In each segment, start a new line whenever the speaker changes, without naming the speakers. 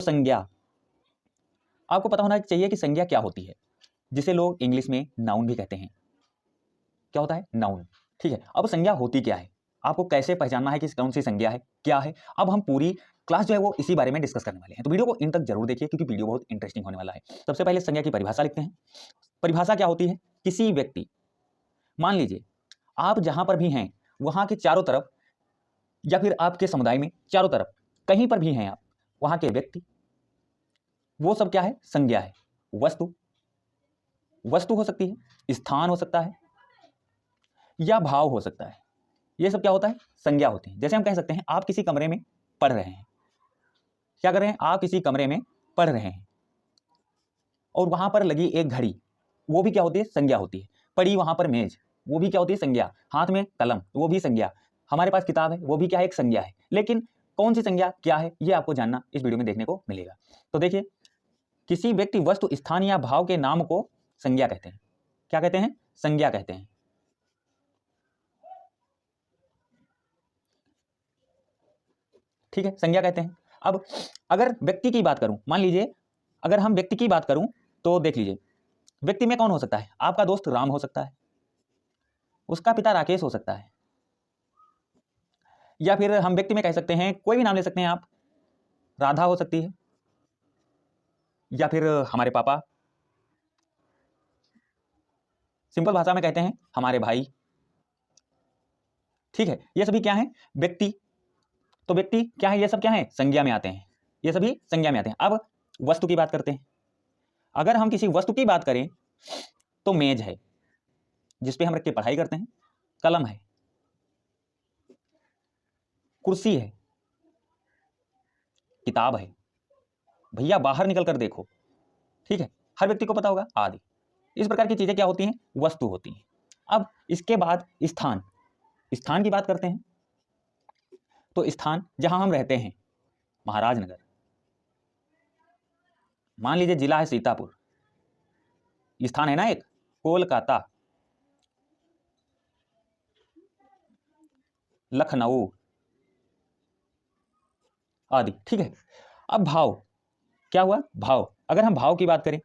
संज्ञा, आपको पता होना चाहिए कि संज्ञा क्या होती है, जिसे लोग इंग्लिश में नाउन भी कहते हैं। क्या होता है? नाउन। ठीक है, अब संज्ञा होती क्या है, आपको कैसे पहचानना है कि कौन सी संज्ञा है, क्या है, अब हम पूरी क्लास जो है वो इसी बारे में डिस्कस करने वाले हैं। तो वीडियो को इन तक जरूर देखिए क्योंकि वीडियो बहुत इंटरेस्टिंग होने वाला है। सबसे पहले संज्ञा की परिभाषा लिखते हैं। परिभाषा क्या होती है? किसी व्यक्ति, मान लीजिए आप जहां पर भी हैं वहां के चारों तरफ या फिर आपके समुदाय में चारों तरफ कहीं पर भी हैं आप, वहां के व्यक्ति, वो सब क्या है? संज्ञा है। वस्तु, वस्तु हो सकती है, स्थान हो सकता है या भाव हो सकता है, ये सब क्या होता है? संज्ञा होती है। जैसे हम कह सकते हैं आप किसी कमरे में पढ़ रहे हैं, क्या कर रहे हैं? आप किसी कमरे में पढ़ रहे हैं और वहां पर लगी एक घड़ी, वो भी क्या होती है? संज्ञा होती है। पड़ी वहां पर मेज, वो भी क्या होती है? संज्ञा। हाथ में कलम, वो भी संज्ञा। हमारे पास किताब है, वो भी क्या है? एक संज्ञा है। लेकिन कौन सी संज्ञा क्या है, ये आपको जानना इस वीडियो में देखने को मिलेगा। तो देखिए, किसी व्यक्ति, वस्तु, स्थान या भाव के नाम को संज्ञा कहते हैं। क्या कहते हैं? संज्ञा कहते हैं। ठीक है, संज्ञा कहते हैं। अब अगर व्यक्ति की बात करूं, मान लीजिए अगर हम व्यक्ति की बात करूं तो देख लीजिए, व्यक्ति में कौन हो सकता है? आपका दोस्त राम हो सकता है, उसका पिता राकेश हो सकता है, या फिर हम व्यक्ति में कह सकते हैं, कोई भी नाम ले सकते हैं आप, राधा हो सकती है, या फिर हमारे पापा, सिंपल भाषा में कहते हैं हमारे भाई। ठीक है, ये सभी क्या है? व्यक्ति। तो व्यक्ति क्या है? ये सब क्या है? संज्ञा में आते हैं, ये सभी संज्ञा में आते हैं। अब वस्तु की बात करते हैं। अगर हम किसी वस्तु की बात करें तो मेज है जिसपे हम रख के पढ़ाई करते हैं, कलम है, कुर्सी है, किताब है, भैया बाहर निकल कर देखो, ठीक है, हर व्यक्ति को पता होगा, आदि। इस प्रकार की चीजें क्या होती हैं? वस्तु होती हैं। अब इसके बाद स्थान, स्थान की बात करते हैं। तो स्थान जहां हम रहते हैं, महाराजनगर, मान लीजिए जिला है सीतापुर, स्थान है ना एक, कोलकाता, लखनऊ आदि। ठीक है, अब भाव क्या हुआ? भाव, अगर हम भाव की बात करें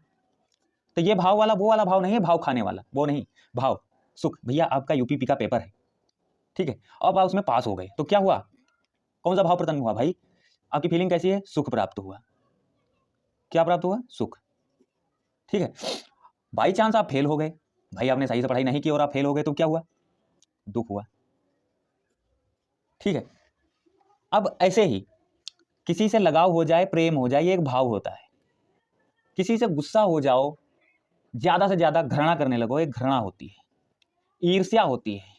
तो ये भाव वाला वो वाला भाव नहीं है, भाव खाने वाला वो नहीं, भाव सुख। भैया आपका यूपीपी का पेपर है, ठीक है, अब आप उसमें पास हो गए तो क्या हुआ? कौन सा भाव प्रतंग हुआ भाई? आपकी फीलिंग कैसी है? सुख प्राप्त हुआ। क्या प्राप्त हुआ? सुख। ठीक है, बाई चांस आप फेल हो गए, भाई आपने सही से पढ़ाई नहीं की और आप फेल हो गए तो क्या हुआ? दुख हुआ। ठीक है, अब ऐसे ही किसी से लगाव हो जाए, प्रेम हो जाए, ये एक भाव होता है। किसी से गुस्सा हो जाओ, ज्यादा से ज्यादा घृणा करने लगो, एक घृणा होती है, ईर्ष्या होती है,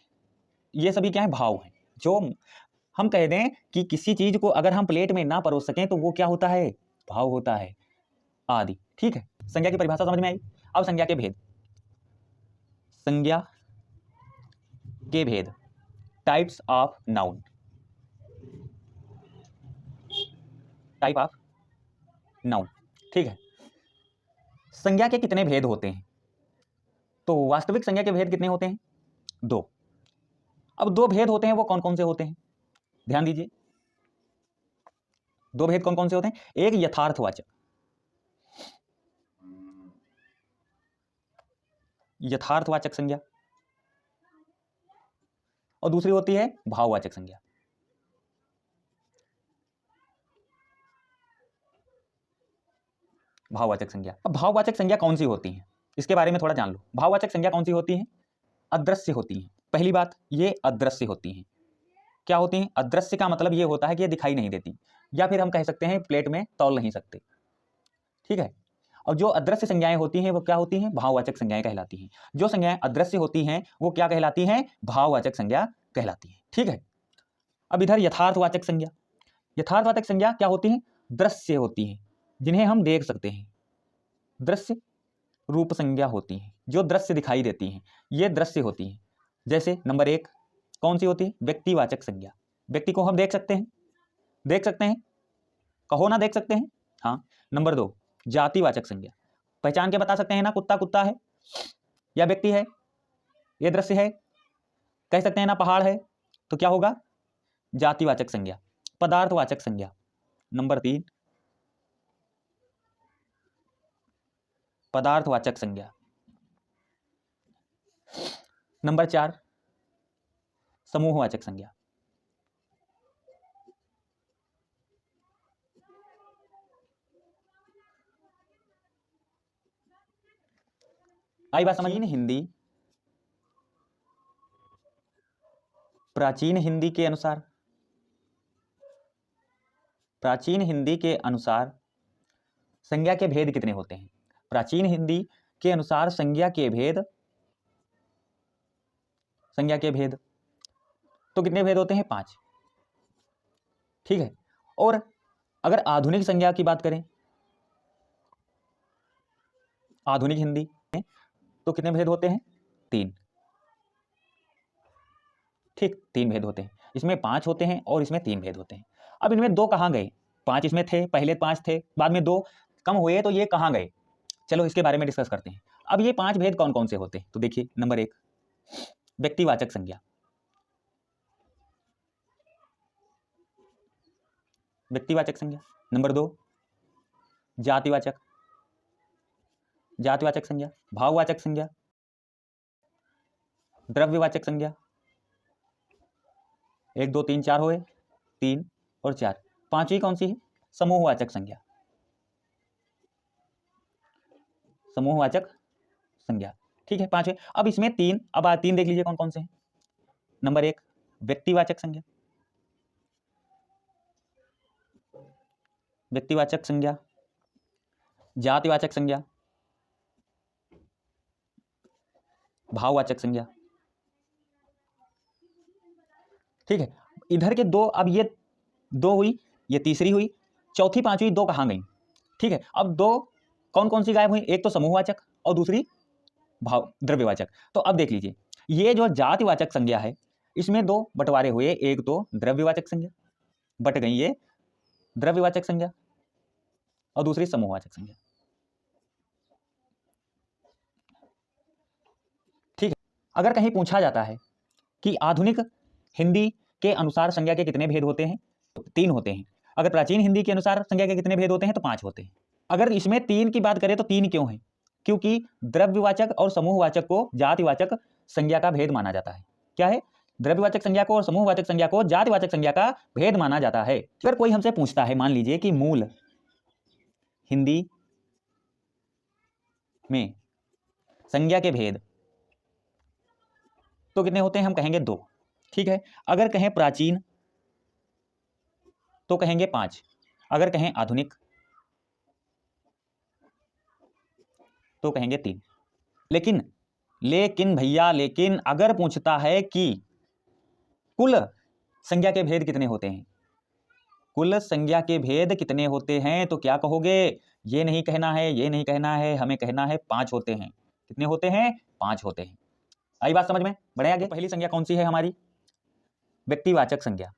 ये सभी क्या है? भाव है। जो हम कह दें कि किसी चीज को अगर हम प्लेट में ना परोस सकें तो वो क्या होता है? भाव होता है, आदि। ठीक है, संज्ञा की परिभाषा समझ में आई। अब संज्ञा के भेद, संज्ञा के भेद, types of noun, type of noun. ठीक है, संज्ञा के कितने भेद होते हैं? तो वास्तविक संज्ञा के भेद कितने होते हैं? दो। अब दो भेद होते हैं, वो कौन कौन से होते हैं? ध्यान दीजिए, दो भेद कौन कौन से होते हैं? एक यथार्थवाचक, यथार्थवाचक संज्ञा, और दूसरी होती है भाववाचक संज्ञा। भाववाचक संज्ञा, अब भाववाचक संज्ञा कौन सी होती है इसके बारे में थोड़ा जान लो। भाववाचक संज्ञा कौन सी होती है? अदृश्य होती है। पहली बात, ये अदृश्य होती है। क्या होती है? अदृश्य का मतलब ये होता है कि ये दिखाई नहीं देती, या फिर हम कह सकते हैं प्लेट में तौल नहीं सकते। ठीक है, और जो अदृश्य संज्ञाएं होती हैं वो क्या होती हैं? भाववाचक संज्ञाएं कहलाती हैं। जो संज्ञाएं अदृश्य होती हैं वो क्या कहलाती हैं? भाववाचक संज्ञा कहलाती हैं। ठीक है, अब इधर यथार्थवाचक संज्ञा, यथार्थवाचक संज्ञा क्या होती है? दृश्य होती हैं, जिन्हें हम देख सकते हैं, दृश्य रूप संज्ञा होती हैं, जो दृश्य दिखाई देती हैं, ये दृश्य होती हैं। जैसे नंबर एक कौन सी होती है? व्यक्तिवाचक संज्ञा, व्यक्ति को हम देख सकते हैं, देख सकते हैं, कहो ना देख सकते हैं, हाँ। नंबर दो जातिवाचक संज्ञा, पहचान के बता सकते हैं ना, कुत्ता कुत्ता है या व्यक्ति है, ये दृश्य है, कह सकते हैं ना पहाड़ है, तो क्या होगा? जातिवाचक संज्ञा। पदार्थवाचक संज्ञा, नंबर तीन पदार्थवाचक संज्ञा। नंबर 4 समूहवाचक संज्ञा। आई बात समझ? प्राचीन हिंदी के अनुसार संज्ञा के भेद कितने होते हैं? प्राचीन हिंदी के अनुसार संज्ञा के भेद तो कितने भेद होते हैं? 5। ठीक है। और अगर आधुनिक संज्ञा की बात करें, आधुनिक हिंदी तो कितने भेद होते हैं? 3। ठीक, 3 भेद होते हैं। इसमें 5 होते हैं और इसमें 3 भेद होते हैं। अब इनमें 2 कहाँ गए? 5 इसमें थे, पहले 5 थे, बाद में 2 कम हुए, तो ये कहाँ गए? चलो इसके बारे में डिस्कस करते हैं। अब ये 5 भेद कौन कौन से होते हैं? तो देखिए, नंबर 1 व्यक्तिवाचक संज्ञा। व्यक्तिवाचक संज्ञा। नंबर 2 जातिवाचक संज्ञा। भाववाचक संज्ञा। द्रव्यवाचक संज्ञा। 1 2 3 4 हुए, 3 और 4। 5वीं कौन सी है? समूहवाचक संज्ञा। समूहवाचक संज्ञा। ठीक है, 5 है। अब इसमें 3, अब 3 देख लीजिए कौन कौन से हैं। नंबर 1 व्यक्तिवाचक संज्ञा। व्यक्तिवाचक संज्ञा, जातिवाचक संज्ञा, भाववाचक संज्ञा। ठीक है, इधर के 2, अब ये 2 हुई, ये तीसरी हुई, चौथी 5वीं 2 कहाँ गई? ठीक है, अब 2 कौन कौन सी गायब हुई? एक तो समूहवाचक और दूसरी द्रव्यवाचक। तो अब देख लीजिए, ये जो जातिवाचक संज्ञा है, इसमें 2 बंटवारे हुए, एक तो द्रव्यवाचक संज्ञा, बट गई ये द्रव्यवाचक संज्ञा, और दूसरी समूहवाचक संज्ञा। ठीक है, अगर कहीं पूछा जाता है कि आधुनिक हिंदी के अनुसार संज्ञा के कितने भेद होते हैं? तो 3 होते हैं। अगर प्राचीन हिंदी के अनुसार संज्ञा के कितने भेद होते हैं? तो 5 होते हैं। अगर इसमें 3 की बात करें तो 3 क्यों है? क्योंकि द्रव्यवाचक और समूहवाचक को जातिवाचक संज्ञा का भेद माना जाता है। क्या है? द्रव्यवाचक संज्ञा को और समूहवाचक संज्ञा को जातिवाचक संज्ञा का भेद माना जाता है। अगर कोई हमसे पूछता है, मान लीजिए कि मूल हिंदी में संज्ञा के भेद तो कितने होते हैं? हम कहेंगे 2। ठीक है, अगर कहें प्राचीन तो कहेंगे 5, अगर कहें आधुनिक तो कहेंगे 3। लेकिन भैया, लेकिन अगर पूछता है कि कुल संज्ञा के भेद कितने होते हैं, कुल संज्ञा के भेद कितने होते हैं, तो क्या कहोगे? ये नहीं कहना है, ये नहीं कहना है, हमें कहना है 5 होते हैं। कितने होते हैं? 5 होते हैं। आई बात समझ में? बढ़े आगे। पहली संज्ञा कौन सी है हमारी? व्यक्तिवाचक संज्ञा।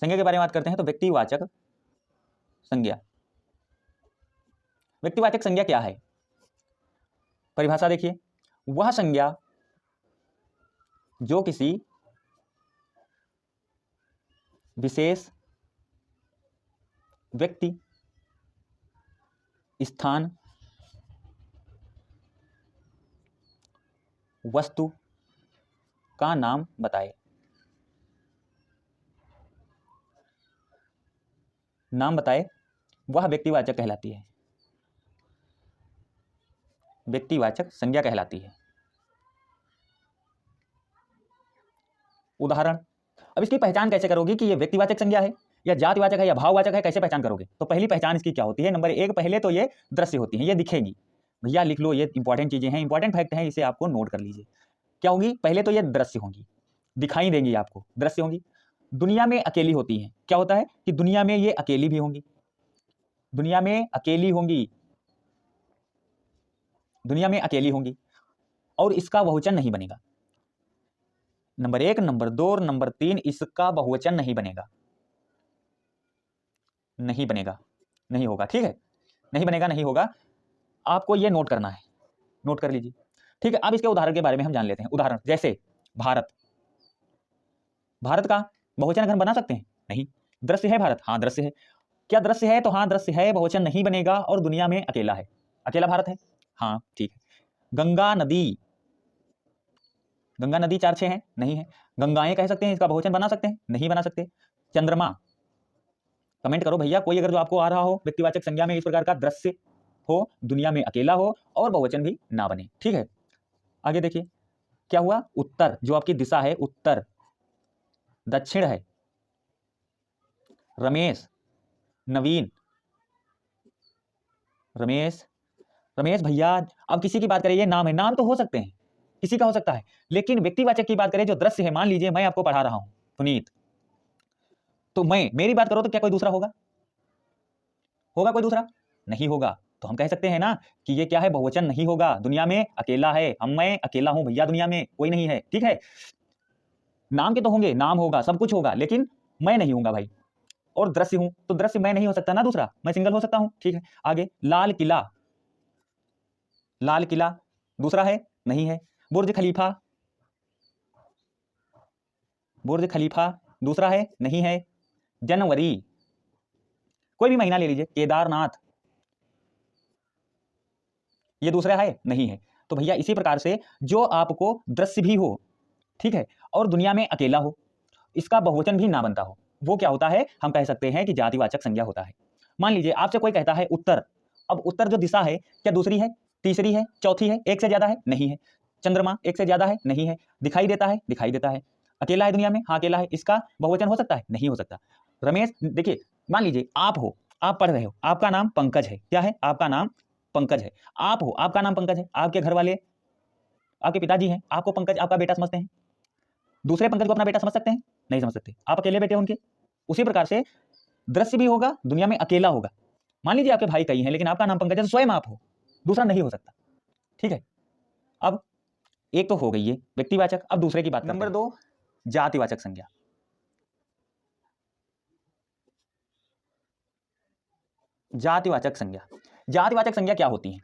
संज्ञा के बारे में बात करते हैं तो व्यक्तिवाचक संज्ञा। व्यक्तिवाचक संज्ञा क्या है? परिभाषा देखिए, वह संज्ञा जो किसी विशेष व्यक्ति, स्थान, वस्तु का नाम बताए। वह व्यक्तिवाचक कहलाती है, व्यक्तिवाचक संज्ञा कहलाती है। उदाहरण, अब इसकी पहचान कैसे करोगे कि ये व्यक्तिवाचक संज्ञा है या जातिवाचक है या भाववाचक है? कैसे पहचान करोगे? तो पहली पहचान इसकी क्या होती है? नंबर 1, पहले तो ये दृश्य होती है, ये दिखेगी। भैया लिख लो, ये इंपॉर्टेंट चीजें हैं, इंपॉर्टेंट फैक्ट हैं, इसे आपको नोट कर लीजिए। क्या होंगी? पहले तो ये दृश्य होंगी, दिखाई देंगी आपको, दृश्य होंगी। दुनिया में अकेली होती हैं। क्या होता है कि दुनिया में ये अकेली भी होंगी, दुनिया में अकेली होंगी, दुनिया में अकेली होंगी, और इसका बहुवचन नहीं बनेगा। नंबर 1, नंबर 2 और नंबर 3, इसका बहुवचन नहीं बनेगा, नहीं बनेगा, नहीं होगा। ठीक है, नहीं बनेगा, नहीं होगा, आपको ये नोट करना है, नोट कर लीजिए। ठीक है, अब इसके उदाहरण के बारे में हम जान लेते हैं। उदाहरण जैसे भारत, भारत का बहुवचन अगर हम बना सकते हैं? नहीं। दृश्य है भारत? हाँ दृश्य है। क्या दृश्य है? तो हाँ दृश्य है, बहुवचन नहीं बनेगा, और दुनिया में अकेला है। अकेला भारत है, हाँ ठीक है। गंगा नदी, गंगा नदी 4-6 है, नहीं है। गंगाएं कह सकते हैं, इसका बहुवचन बना सकते हैं, नहीं बना सकते। चंद्रमा, कमेंट करो भैया कोई अगर जो आपको आ रहा हो व्यक्तिवाचक संज्ञा में इस प्रकार का दृश्य हो, दुनिया में अकेला हो और बहुवचन भी ना बने, ठीक है। आगे देखिए क्या हुआ, उत्तर जो आपकी दिशा है, उत्तर, दक्षिण है, रमेश, नवीन, रमेश, रमेश भैया। अब किसी की बात करें, ये नाम है, नाम तो हो सकते हैं, किसी का हो सकता है, लेकिन व्यक्तिवाचक की बात करें जो दृश्य है, मान लीजिए मैं आपको पढ़ा रहा हूं पुनीत, तो मैं मेरी बात करो तो क्या कोई दूसरा होगा? होगा कोई दूसरा? नहीं होगा। तो हम कह सकते हैं ना कि ये क्या है, बहुवचन नहीं होगा, दुनिया में अकेला है, मैं अकेला हूं भैया, दुनिया में कोई नहीं है, ठीक है। नाम के तो होंगे, नाम होगा, सब कुछ होगा, लेकिन मैं नहीं हूंगा भाई। और दृश्य हूं तो दृश्य मैं नहीं हो सकता ना, दूसरा मैं सिंगल हो सकता हूं, ठीक है। आगे लाल किला, लाल किला दूसरा है, नहीं है। बुर्ज खलीफा, बुर्ज खलीफा दूसरा है, नहीं है। जनवरी, कोई भी महीना ले लीजिए, केदारनाथ, ये दूसरा है, नहीं है। तो भैया इसी प्रकार से जो आपको दृश्य भी हो, ठीक है, और दुनिया में अकेला हो, इसका बहुवचन भी ना बनता हो, वो क्या होता है, हम कह सकते हैं कि जातिवाचक संज्ञा होता है। मान लीजिए आपसे कोई कहता है उत्तर, अब उत्तर जो दिशा है, क्या दूसरी है, तीसरी है, चौथी है, एक से ज्यादा है, नहीं है। चंद्रमा एक से ज्यादा है, नहीं है। दिखाई देता है, दिखाई देता है। अकेला है दुनिया में, हाँ अकेला है, इसका बहुवचन हो सकता है, नहीं हो सकता। रमेश, देखिए मान लीजिए आप हो, आप पढ़ रहे हो, आपका नाम पंकज है, क्या है, आपका नाम पंकज है। आप हो, आपका नाम पंकज है, आपके घर वाले, आपके पिताजी हैं, आपको पंकज आपका बेटा समझते हैं। दूसरे पंकज को अपना बेटा समझ सकते हैं? नहीं समझ सकते, आप अकेले बेटे उनके। उसी प्रकार से दृश्य भी होगा, दुनिया में अकेला होगा। मान लीजिए आपके भाई कई हैं, लेकिन आपका नाम पंकज है, तो स्वयं आप हो, दूसरा नहीं हो सकता, ठीक है। अब एक तो हो गई है व्यक्तिवाचक, अब दूसरे की बात नंबर 2, जातिवाचक संज्ञा। जातिवाचक संज्ञा, जातिवाचक संज्ञा क्या होती है,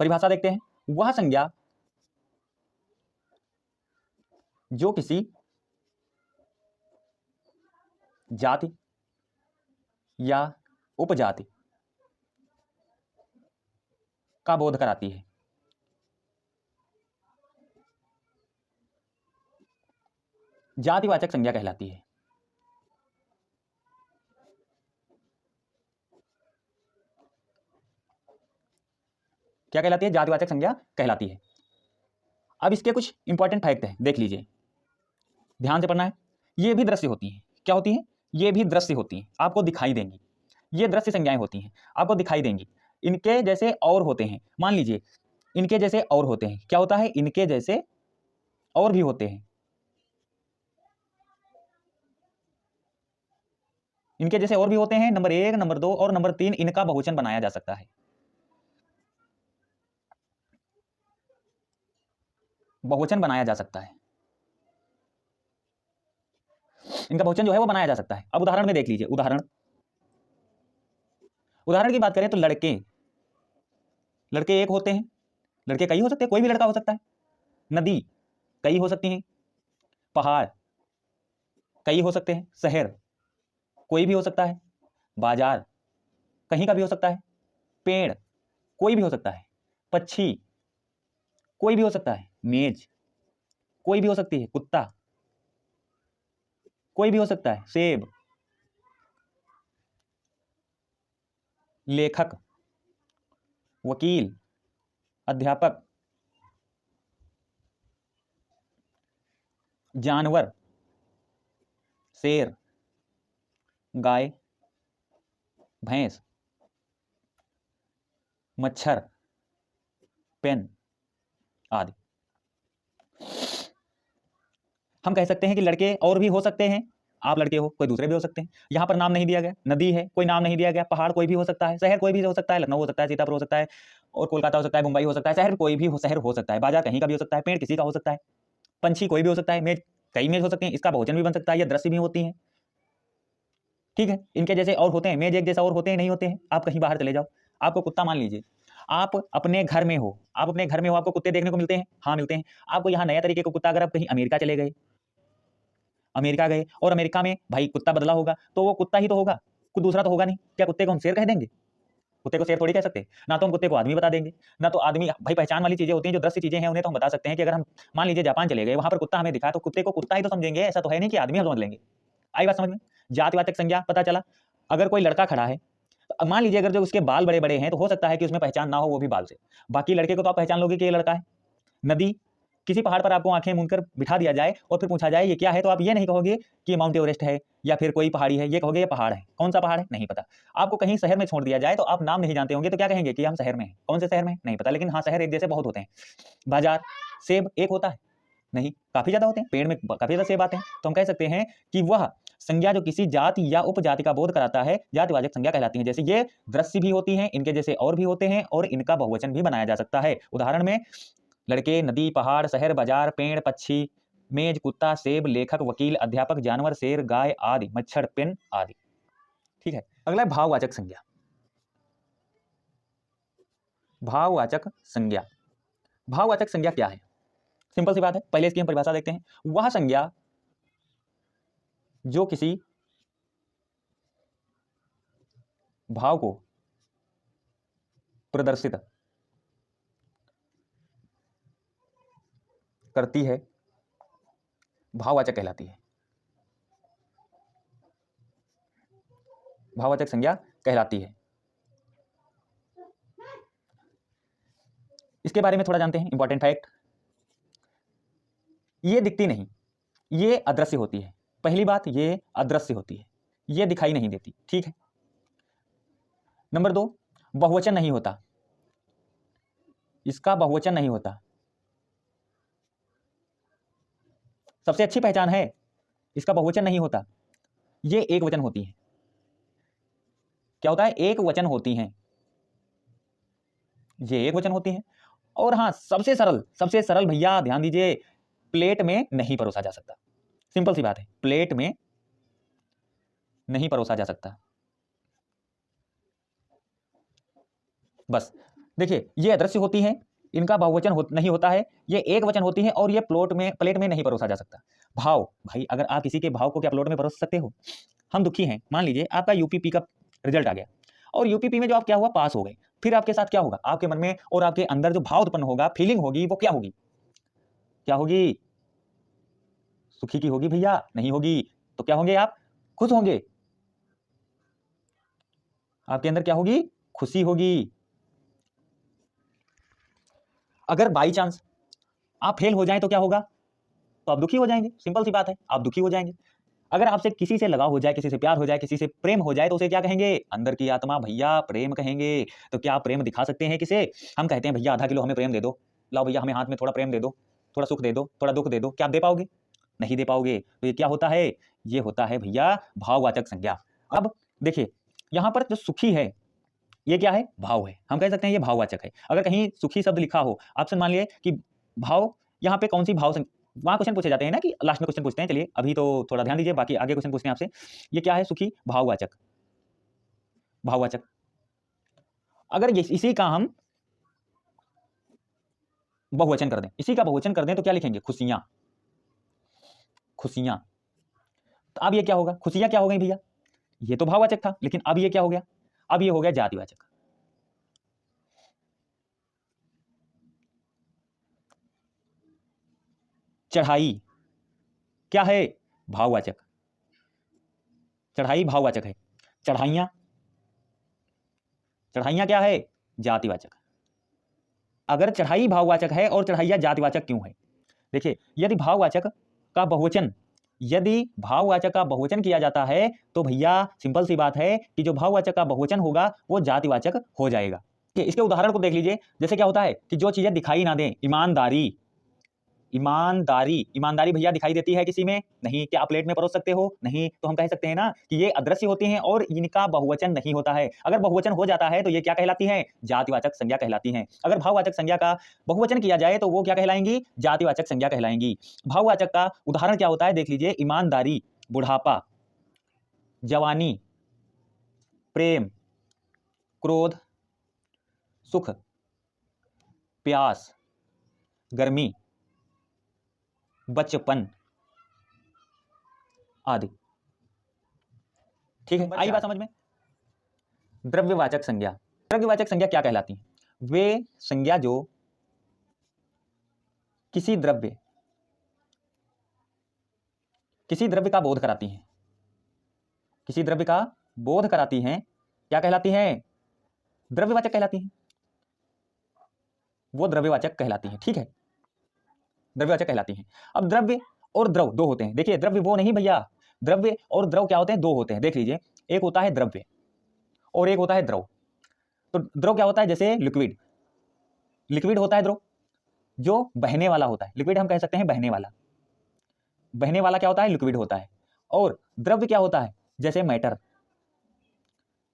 परिभाषा देखते हैं। वह संज्ञा जो किसी जाति या उपजाति का बोध कराती है। जातिवाचक संज्ञा कहलाती है। क्या कहलाती है? जातिवाचक संज्ञा कहलाती है। अब इसके कुछ इंपॉर्टेंट फैक्ट है, देख लीजिए, ध्यान से पढ़ना है। ये भी दृश्य होती हैं, क्या होती हैं? ये भी दृश्य होती हैं, आपको दिखाई देंगी। ये दृश्य संज्ञाएं होती हैं, आपको दिखाई देंगी। इनके जैसे और होते हैं, मान लीजिए इनके जैसे और होते हैं, क्या होता है? इनके जैसे और भी होते हैं, इनके जैसे और भी होते हैं। नंबर 1, नंबर 2 और नंबर 3, इनका बहुवचन बनाया जा सकता है, बहुवचन बनाया जा सकता है, इनका बहुवचन जो है वो बनाया जा सकता है। अब उदाहरण में देख लीजिए, उदाहरण की बात करें तो लड़के, लड़के एक होते हैं, लड़के कई हो सकते हैं, कोई भी लड़का हो सकता है। नदी कई हो सकती हैं, पहाड़ कई हो सकते हैं, शहर कोई भी हो सकता है, बाजार कहीं का भी हो सकता है, पेड़ कोई भी हो सकता है, पक्षी कोई भी हो सकता है, मेज कोई भी हो सकती है, कुत्ता कोई भी हो सकता है, सेब, लेखक, वकील, अध्यापक, जानवर, शेर, गाय, भैंस, मच्छर, पेन आदि। हम कह सकते हैं कि लड़के और भी हो सकते हैं, आप लड़के हो, कोई दूसरे भी हो सकते हैं। यहाँ पर नाम नहीं दिया गया, नदी है, कोई नाम नहीं दिया गया, पहाड़ कोई भी हो सकता है, शहर कोई भी हो सकता है, लखनऊ हो सकता है, सीतापुर हो सकता है, और कोलकाता हो सकता है, मुंबई हो सकता है, शहर कोई भी हो, शहर हो सकता है, बाजार कहीं का भी हो सकता है, पेड़ किसी का हो सकता है, पंछी कोई भी हो सकता है, मेज कई मेज हो सकते हैं, इसका बहुवचन भी बन सकता है, या दृश्य भी होती है, ठीक है। इनके जैसे और होते हैं, मेज एक जैसा और होते हैं, नहीं होते हैं। आप कहीं बाहर चले जाओ, आपको कुत्ता, मान लीजिए आप अपने घर में हो, आप अपने घर में हो, आपको कुत्ते देखने को मिलते हैं, हाँ मिलते हैं। आपको यहाँ नया तरीके का कुत्ता, अगर आप कहीं अमेरिका चले गए, अमेरिका गए और अमेरिका में भाई कुत्ता बदला होगा, तो वो कुत्ता ही तो होगा, कुछ दूसरा तो होगा नहीं। क्या कुत्ते को हम शेर कह देंगे? कुत्ते को शेर थोड़ी कह सकते, ना तो हम कुत्ते को आदमी बता देंगे, ना तो आदमी। भाई पहचान वाली चीजें होती हैं, जो दृश्य चीजें हैं उन्हें तो हम बता सकते हैं कि अगर हम मान लीजिए जापान चले गए, वहां पर कुत्ता हमें दिखा तो कुत्ते को कुत्ता ही तो समझेंगे, ऐसा तो है नहीं कि आदमी हम समझ लेंगे। आई बात समझ में? जातिवाचक संज्ञा पता चला। अगर कोई लड़का खड़ा है, तो मान लीजिए अगर जो उसके बाल बड़े बड़े हैं तो हो सकता है कि उसमें पहचान ना हो, वो भी बाल से। बाकी लड़के को तो आप पहचान लोगे कि ये लड़का है। नदी, किसी पहाड़ पर आपको आंखें मूंदकर बिठा दिया जाए और फिर पूछा जाए ये क्या है, तो आप ये नहीं कहोगे कि माउंट एवरेस्ट है या फिर कोई पहाड़ी है, ये कहोगे ये पहाड़ है। कौन सा पहाड़ है नहीं पता। आपको कहीं शहर में छोड़ दिया जाए तो आप नाम नहीं जानते होंगे, तो क्या कहेंगे कि हम शहर में हैं। कौन से शहर में नहीं पता, लेकिन हाँ शहर एक जैसे बहुत होते हैं। बाजार, सेब एक होता है नहीं, काफी ज्यादा होते हैं, पेड़ में काफी ज्यादा सेब आते हैं। तो हम कह सकते हैं कि वह संज्ञा जो किसी जाति या उपजाति का बोध कराता है, जातिवाचक संज्ञा कहलाती है। जैसे ये दृश्य भी होती हैं, इनके जैसे और भी होते हैं, और इनका बहुवचन भी बनाया जा सकता है। उदाहरण में लड़के, नदी, पहाड़, शहर, बाजार, पेड़, पक्षी, मेज, कुत्ता, सेब, लेखक, वकील, अध्यापक, जानवर, शेर, गाय आदि, मच्छर, पेन आदि। ठीक है, अगला है भाववाचक संज्ञा। भाववाचक संज्ञा, भाववाचक संज्ञा क्या है? सिंपल सी बात है, पहले इसकी हम परिभाषा देखते हैं। वह संज्ञा जो किसी भाव को प्रदर्शित करती है, भाववाचक कहलाती है। भाववाचक संज्ञा कहलाती है। इसके बारे में थोड़ा जानते हैं, इंपॉर्टेंट फैक्ट। ये दिखती नहीं, ये अदृश्य होती है। पहली बात, ये अदृश्य होती है, ये दिखाई नहीं देती। ठीक है। नंबर 2, बहुवचन नहीं होता, इसका बहुवचन नहीं होता। सबसे अच्छी पहचान है, इसका बहुवचन नहीं होता, ये एक वचन होती है। क्या होता है? एक वचन होती हैं, ये एक वचन होती हैं। और हाँ, सबसे सरल भैया ध्यान दीजिए, प्लेट में नहीं परोसा जा सकता। सिंपल सी बात है, प्लेट में नहीं परोसा जा सकता। बस देखिए, ये अदृश्य होती हैं, इनका बहुवचन नहीं होता है, ये एक वचन होती है, और ये प्लेट में नहीं परोसा जा सकता। भाव, भाई अगर आप किसी के भाव को क्या प्लेट में परोस सकते हो? हम दुखी हैं, मान लीजिए आपका यूपीपी का रिजल्ट आ गया, और यूपीपी में जो आप क्या हुआ, पास हो गए। फिर आपके साथ क्या होगा? आपके मन में और आपके अंदर जो भाव उत्पन्न होगा, फीलिंग होगी, वो क्या होगी? क्या होगी? सुखी की होगी भैया? नहीं होगी। तो क्या होंगे आप? खुश होंगे। आपके अंदर क्या होगी? खुशी होगी। अगर बाई चांस आप फेल हो जाएं तो क्या होगा? तो आप दुखी हो जाएंगे। सिंपल सी बात है, आप दुखी हो जाएंगे। अगर आपसे किसी से लगाव हो जाए, किसी से प्यार हो जाए, किसी से प्रेम हो जाए, तो उसे क्या कहेंगे? अंदर की आत्मा भैया प्रेम कहेंगे। तो क्या आप प्रेम दिखा सकते हैं किसे? हम कहते हैं भैया आधा किलो हमें प्रेम दे दो, लाओ भैया हमें हाथ में थोड़ा प्रेम दे दो, थोड़ा सुख दे दो, थोड़ा दुख दे दो। क्या आप दे पाओगे? नहीं दे पाओगे। तो ये क्या होता है? ये होता है भैया भाववाचक संज्ञा। अब देखिए, यहां पर जो सुखी है, ये क्या है? भाव है। हम कह सकते हैं ये भाववाचक है। अगर कहीं सुखी शब्द लिखा हो, आपसे मान लिए कि भाव, यहाँ पे कौन सी भाव, वहां क्वेश्चन पूछे जाते हैं ना, कि लास्ट में क्वेश्चन पूछते हैं। चलिए अभी तो थोड़ा ध्यान दीजिए, बाकी आगे क्वेश्चन पूछते हैं आपसे। ये क्या है? सुखी, भाववाचक। भाववाचक। अगर इसी का हम बहुवचन कर दें, इसी का बहुवचन कर दें, तो क्या लिखेंगे? खुशियां। खुशियां। तो अब ये क्या होगा? खुशियां क्या हो गई भैया? ये तो भाववाचक था, लेकिन अब ये क्या हो गया? अब ये हो गया जातिवाचक। चढ़ाई क्या है? भाववाचक। चढ़ाई भाववाचक है। चढ़ाइयां, चढ़ाइयां क्या है? जातिवाचक। अगर चढ़ाई भाववाचक है और चढ़ाइया जातिवाचक क्यों है? देखिए, यदि भाववाचक का बहुवचन, यदि भाववाचक का बहुवचन किया जाता है, तो भैया सिंपल सी बात है कि जो भाववाचक का बहुवचन होगा वो जातिवाचक हो जाएगा। इसके उदाहरण को देख लीजिए। जैसे क्या होता है कि जो चीजें दिखाई ना दें, ईमानदारी, ईमानदारी, ईमानदारी भैया दिखाई देती है किसी में? नहीं। क्या आप प्लेट में परोस सकते हो? नहीं। तो हम कह सकते हैं ना कि ये अदृश्य होती हैं और इनका बहुवचन नहीं होता है। अगर बहुवचन हो जाता है तो ये क्या कहलाती है? जातिवाचक संज्ञा कहलाती हैं। अगर भाववाचक संज्ञा का बहुवचन किया जाए तो वो क्या कहलाएंगी? जातिवाचक संज्ञा कहलाएंगी। भाववाचक का उदाहरण क्या होता है? देख लीजिए, ईमानदारी, बुढ़ापा, जवानी, प्रेम, क्रोध, सुख, प्यास, गर्मी, बचपन आदि। ठीक है, आई बात समझ में? द्रव्यवाचक संज्ञा, द्रव्यवाचक संज्ञा क्या कहलाती है? वे संज्ञा जो किसी द्रव्य का बोध कराती हैं, किसी द्रव्य का बोध कराती हैं, क्या कहलाती हैं? द्रव्यवाचक कहलाती हैं। वो द्रव्यवाचक कहलाती हैं। ठीक है, द्रव्यवाचक कहलाती हैं। अब द्रव्य और द्रव दो होते हैं। देखिए, द्रव्य वो नहीं भैया, द्रव्य और द्रव क्या होते हैं? दो होते हैं। देख लीजिए, एक होता है द्रव्य और एक होता है द्रव। तो द्रव क्या होता है? जैसे लिक्विड, लिक्विड होता है द्रव जो बहने वाला होता है। लिक्विड हम कह सकते हैं बहने वाला, बहने वाला क्या होता है? लिक्विड होता है। और द्रव्य क्या होता है? जैसे मैटर,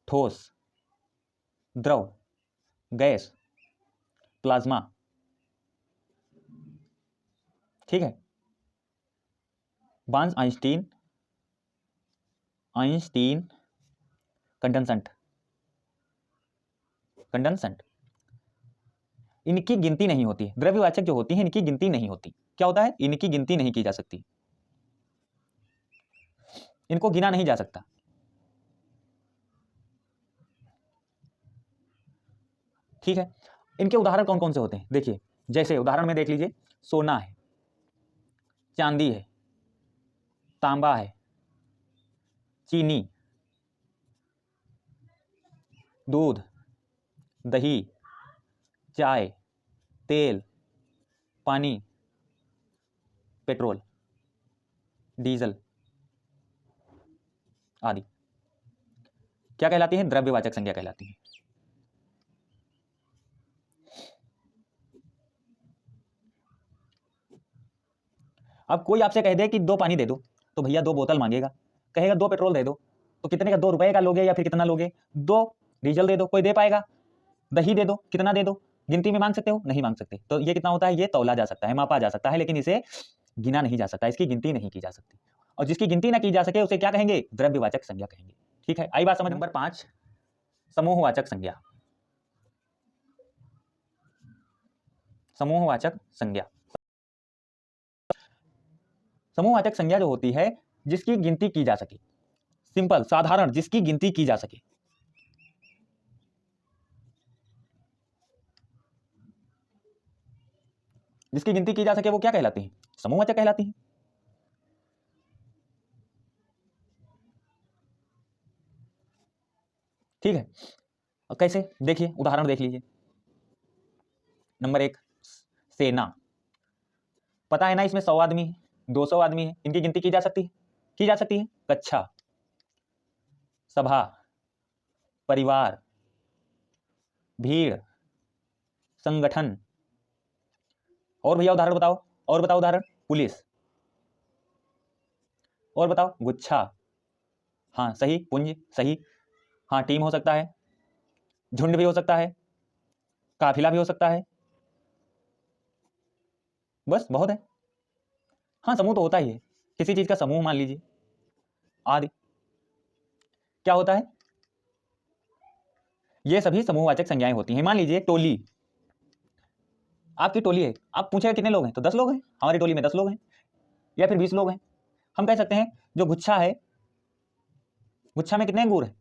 ठोस, द्रव, गैस, प्लाज्मा। ठीक है, बार्न्स आइंस्टीन, कंडेंसेंट, इनकी गिनती नहीं होती। द्रव्यवाचक जो होती है इनकी गिनती नहीं होती। क्या होता है? इनकी गिनती नहीं की जा सकती, इनको गिना नहीं जा सकता। ठीक है, इनके उदाहरण कौन कौन से होते हैं? देखिए, जैसे उदाहरण में देख लीजिए, सोना है, चांदी है, तांबा है, चीनी, दूध, दही, चाय, तेल, पानी, पेट्रोल, डीजल आदि क्या कहलाती है? द्रव्यवाचक संज्ञा कहलाती है। अब कोई आपसे कह दे कि 2 पानी दे दो, तो भैया 2 बोतल मांगेगा। कहेगा 2 पेट्रोल दे दो, तो कितने का? 2 रुपए का लोगे या फिर कितना लोगे? 2 डीजल दे दो, कोई दे पाएगा? दही दे दो, कितना दे दो? गिनती में मांग सकते हो? नहीं मांग सकते। तो ये कितना होता है? ये तौला जा सकता है, मापा जा सकता है, लेकिन इसे गिना नहीं जा सकता, इसकी गिनती नहीं की जा सकती। और जिसकी गिनती ना की जा सके उसे क्या कहेंगे? द्रव्यवाचक संज्ञा कहेंगे। ठीक है, आई बात समझ? नंबर 5, समूहवाचक संज्ञा। समूहवाचक संज्ञा, समूहवाचक संज्ञा जो होती है जिसकी गिनती की जा सके, सिंपल, साधारण, जिसकी गिनती की जा सके। जिसकी गिनती की जा सके वो क्या कहलाती है? समूहवाचक कहलाती है। ठीक है, और कैसे? देखिए, उदाहरण देख लीजिए। नंबर 1, सेना। पता है ना, इसमें 100 आदमी है, 200 आदमी है, इनकी गिनती की जा सकती है? की जा सकती है। कक्षा, सभा, परिवार, भीड़, संगठन। और भैया उदाहरण बताओ, और बताओ उदाहरण। पुलिस, और बताओ। गुच्छा, हाँ सही। पुंज, सही। हाँ, टीम हो सकता है, झुंड भी हो सकता है, काफिला भी हो सकता है। बस बहुत है। हाँ, समूह तो होता ही है, किसी चीज का समूह मान लीजिए, आदि। क्या होता है? ये सभी समूहवाचक संज्ञाएं होती हैं। मान लीजिए टोली, आपकी टोली है, आप पूछेगा कितने लोग हैं, तो 10 लोग हैं, हमारी टोली में 10 लोग हैं, या फिर 20 लोग हैं। हम कह सकते हैं जो गुच्छा है, गुच्छा में कितने अंगूर हैं,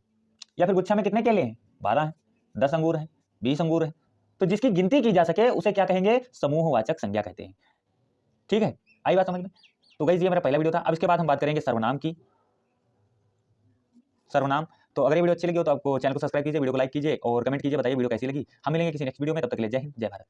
या फिर गुच्छा में कितने केले हैं? 12 हैं, 10 अंगूर हैं, 20 अंगूर हैं। तो जिसकी गिनती की जा सके उसे क्या कहेंगे? समूहवाचक संज्ञा कहते हैं। ठीक है, आई बात समझ में? तो गाइस, ये मेरा पहला वीडियो था। अब इसके बाद हम बात करेंगे सर्वनाम की। सर्वनाम। तो अगर ये वीडियो अच्छी लगी हो तो आपको चैनल को सब्सक्राइब कीजिए, वीडियो को लाइक कीजिए और कमेंट कीजिए, बताइए वीडियो कैसी लगी। हम मिलेंगे किसी नेक्स्ट वीडियो में, तब तक के लिए जय हिंद, जय भारत।